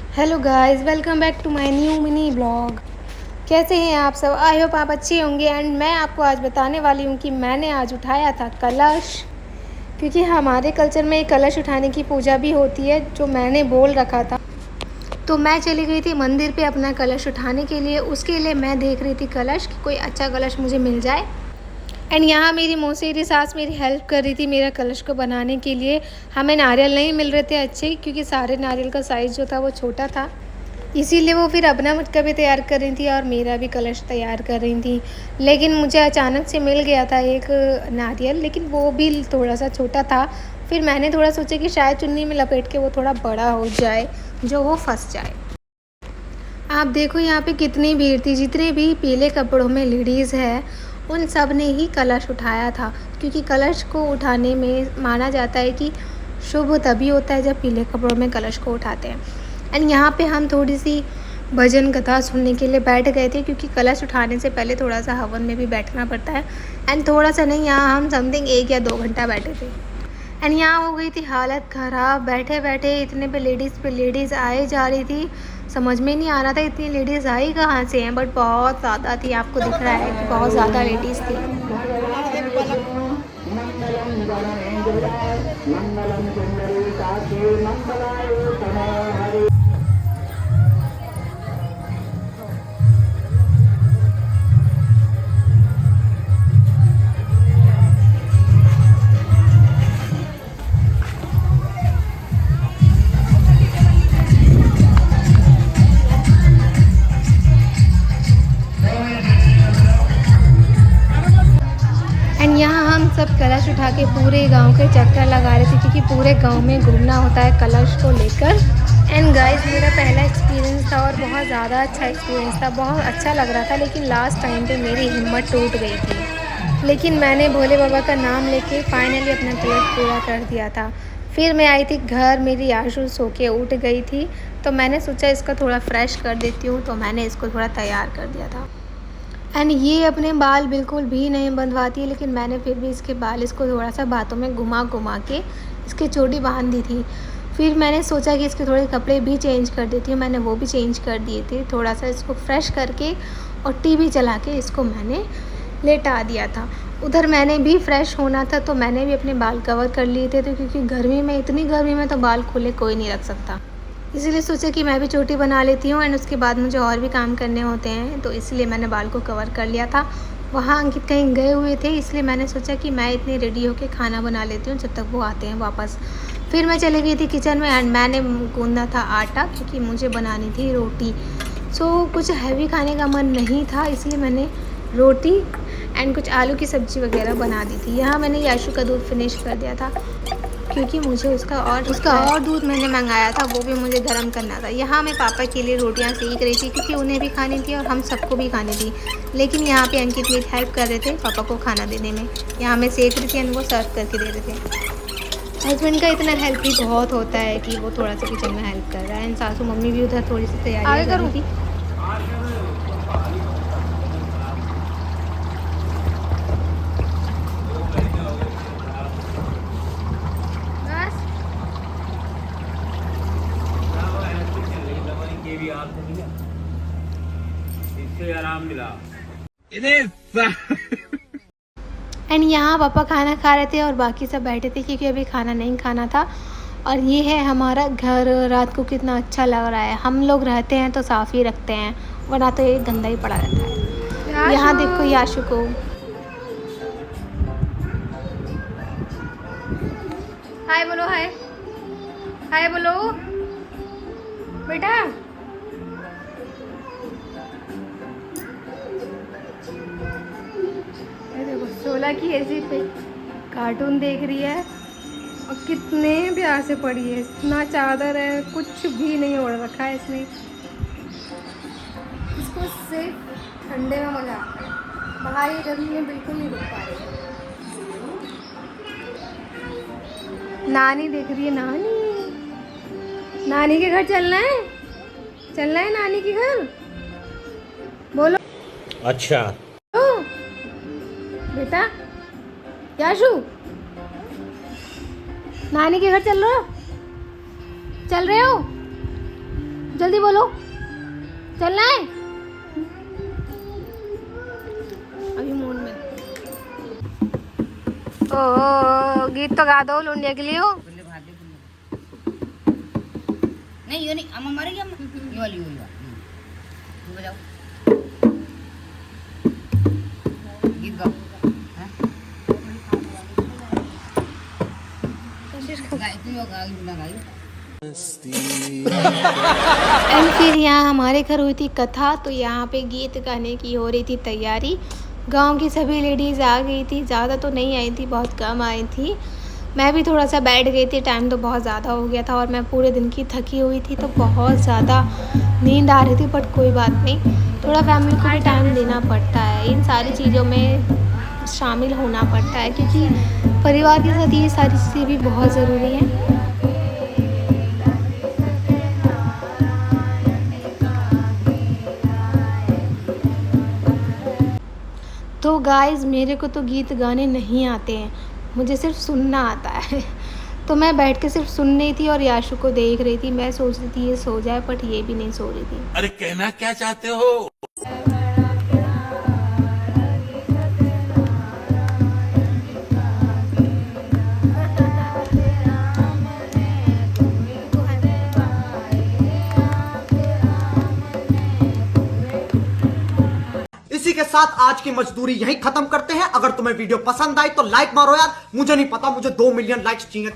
Hello guys, welcome back to my new mini blog. कैसे हैं आप सब? आई होप आप अच्छे होंगे। एंड मैं आपको आज बताने वाली हूँ कि मैंने आज उठाया था कलश, क्योंकि हमारे कल्चर में एक कलश उठाने की पूजा भी होती है जो मैंने बोल रखा था। तो मैं चली गई थी मंदिर पे अपना कलश उठाने के लिए। उसके लिए मैं देख रही थी कलश कि कोई अच्छा कलश मुझे मिल जाए। एंड यहाँ मेरी मौसेरी सास मेरी हेल्प कर रही थी मेरा कलश को बनाने के लिए। हमें नारियल नहीं मिल रहे थे अच्छे, क्योंकि सारे नारियल का साइज़ जो था वो छोटा था, इसीलिए वो फिर अपना मटका भी तैयार कर रही थी और मेरा भी कलश तैयार कर रही थी। लेकिन मुझे अचानक से मिल गया था एक नारियल, लेकिन वो भी थोड़ा सा छोटा था। फिर मैंने थोड़ा सोचा कि शायद चुन्नी में लपेट के वो थोड़ा बड़ा हो जाए, जो वो फंस जाए। आप देखो यहाँ पे कितनी भीड़ थी। जितने भी पीले कपड़ों में लेडीज़ है उन सब ने ही कलश उठाया था, क्योंकि कलश को उठाने में माना जाता है कि शुभ तभी होता है जब पीले कपड़ों में कलश को उठाते हैं। एंड यहाँ पे हम थोड़ी सी भजन कथा सुनने के लिए बैठ गए थे, क्योंकि कलश उठाने से पहले थोड़ा सा हवन में भी बैठना पड़ता है। एंड थोड़ा सा नहीं, यहाँ हम समथिंग 1 या 2 घंटा बैठे थे। एंड यहाँ हो गई थी हालत ख़राब। बैठे बैठे इतने पे लेडीज़ आए जा रही थी, समझ में नहीं आ रहा था इतनी लेडीज़ आई कहाँ से हैं, बट बहुत ज़्यादा थी। आपको दिख रहा है कि बहुत ज़्यादा लेडीज़ थी। एंड यहाँ हम सब कलश उठा के पूरे गांव के चक्कर लगा रहे थे, क्योंकि पूरे गांव में घूमना होता है कलश को लेकर। एंड गाइस, मेरा पहला एक्सपीरियंस था और बहुत ज़्यादा अच्छा एक्सपीरियंस था। बहुत अच्छा लग रहा था, लेकिन लास्ट टाइम पे मेरी हिम्मत टूट गई थी। लेकिन मैंने भोले बाबा का नाम लेके फाइनली अपना कलश पूरा कर दिया था। फिर मैं आई थी घर, मेरी आशु सो के उठ गई थी, तो मैंने सोचा इसका थोड़ा फ्रेश कर देती हूँ, तो मैंने इसको थोड़ा तैयार कर दिया था। एंड ये अपने बाल बिल्कुल भी नहीं बंधवाती है, लेकिन मैंने फिर भी इसके बाल इसको थोड़ा सा बातों में घुमा घुमा के इसकी चोटी बांध दी थी। फिर मैंने सोचा कि इसके थोड़े कपड़े भी चेंज कर देती हूँ। मैंने वो भी चेंज कर दिए थे, थोड़ा सा इसको फ्रेश करके, और टीवी चला के इसको मैंने लेटा दिया था। उधर मैंने भी फ्रेश होना था, तो मैंने भी अपने बाल कवर कर लिए थे, तो क्योंकि गर्मी में, इतनी गर्मी में तो बाल खुले कोई नहीं रख सकता, इसीलिए सोचा कि मैं भी चोटी बना लेती हूँ। एंड उसके बाद मुझे और भी काम करने होते हैं, तो इसलिए मैंने बाल को कवर कर लिया था। वहाँ अंकित कहीं गए हुए थे, इसलिए मैंने सोचा कि मैं इतनी रेडी होकर खाना बना लेती हूँ जब तक वो आते हैं वापस। फिर मैं चली गई थी किचन में एंड मैंने गूंदा था आटा, क्योंकि मुझे बनानी थी रोटी। सो कुछ हैवी खाने का मन नहीं था, इसलिए मैंने रोटी एंड कुछ आलू की सब्ज़ी वगैरह बना दी थी। यहाँ मैंने याशु का दूध फिनिश कर दिया था, क्योंकि मुझे उसका और दूध मैंने मंगाया था, वो भी मुझे गर्म करना था। यहाँ मैं पापा के लिए रोटियाँ सेक रही थी, क्योंकि उन्हें भी खानी थी और हम सबको भी खानी थी। लेकिन यहाँ पे अंकित मेरी हेल्प कर रहे थे पापा को खाना देने में। यहाँ मैं सेक रही थी एंड वो सर्व करके दे रहे थे। हस्बैंड का इतना हेल्प भी बहुत होता है कि वो थोड़ा सा किचन में हेल्प कर रहा है। एंड सासू मम्मी भी उधर थोड़ी सी तैयारी कर रही थी। इससे आराम मिला। एंड यहाँ पापा खाना खा रहे थे और बाकी सब बैठे थे, क्योंकि अभी खाना नहीं खाना था। और ये है हमारा घर। रात को कितना अच्छा लग रहा है। हम लोग रहते हैं तो साफ़ ही रखते हैं, वरना तो ये गंदा ही पड़ा रहता है। यहाँ देखो याशु को। हाय बोलो, हाय हाय बोलो बेटा। देखो 16 की एज पे कार्टून देख रही है, और कितने प्यार से पड़ी है। इतना चादर है, कुछ भी नहीं ओढ़ रखा है इसने। इसको सिर्फ ठंडे में मजा आता है, बाहर ये गर्मी में बिल्कुल नहीं रुक पा रही है। नानी देख रही है। नानी के घर चलना है, नानी के घर। बोलो अच्छा। ओ, बेटा याशु, नानी के घर चल रहे हो? जल्दी बोलो, चलना है अभी मूड में। ओ गीत तो गा दो लुंडिया के लिए हो। नहीं ये नहीं, अम्मा मारेगी अम्मा, ये वाली तू बजाओ, गीत गाओ। हाँ? तुम लोग गाई। एंड फिर यहाँ हमारे घर हुई थी कथा, तो यहाँ पे गीत गाने की हो रही थी तैयारी। गांव की सभी लेडीज़ आ गई थी, ज़्यादा तो नहीं आई थी, बहुत कम आई थी। मैं भी थोड़ा सा बैठ गई थी, टाइम तो बहुत ज़्यादा हो गया था और मैं पूरे दिन की थकी हुई थी, तो बहुत ज़्यादा नींद आ रही थी। बट कोई बात नहीं, थोड़ा फैमिली को भी टाइम देना पड़ता है, इन सारी चीज़ों में शामिल होना पड़ता है, क्योंकि परिवार के साथ ये सारी चीज़ें भी बहुत ज़रूरी हैं। तो गाइज़ मेरे को तो गीत गाने नहीं आते हैं, मुझे सिर्फ सुनना आता है। तो मैं बैठ के सिर्फ सुन रही थी और याशु को देख रही थी। मैं सोच रही थी ये सो जाए, बट ये भी नहीं सो रही थी। अरे कहना क्या चाहते हो? इसी के साथ आज की मजदूरी यहीं खत्म करते हैं। अगर तुम्हें वीडियो पसंद आई तो लाइक मारो यार, मुझे नहीं पता, मुझे 2 मिलियन लाइक्स चाहिए।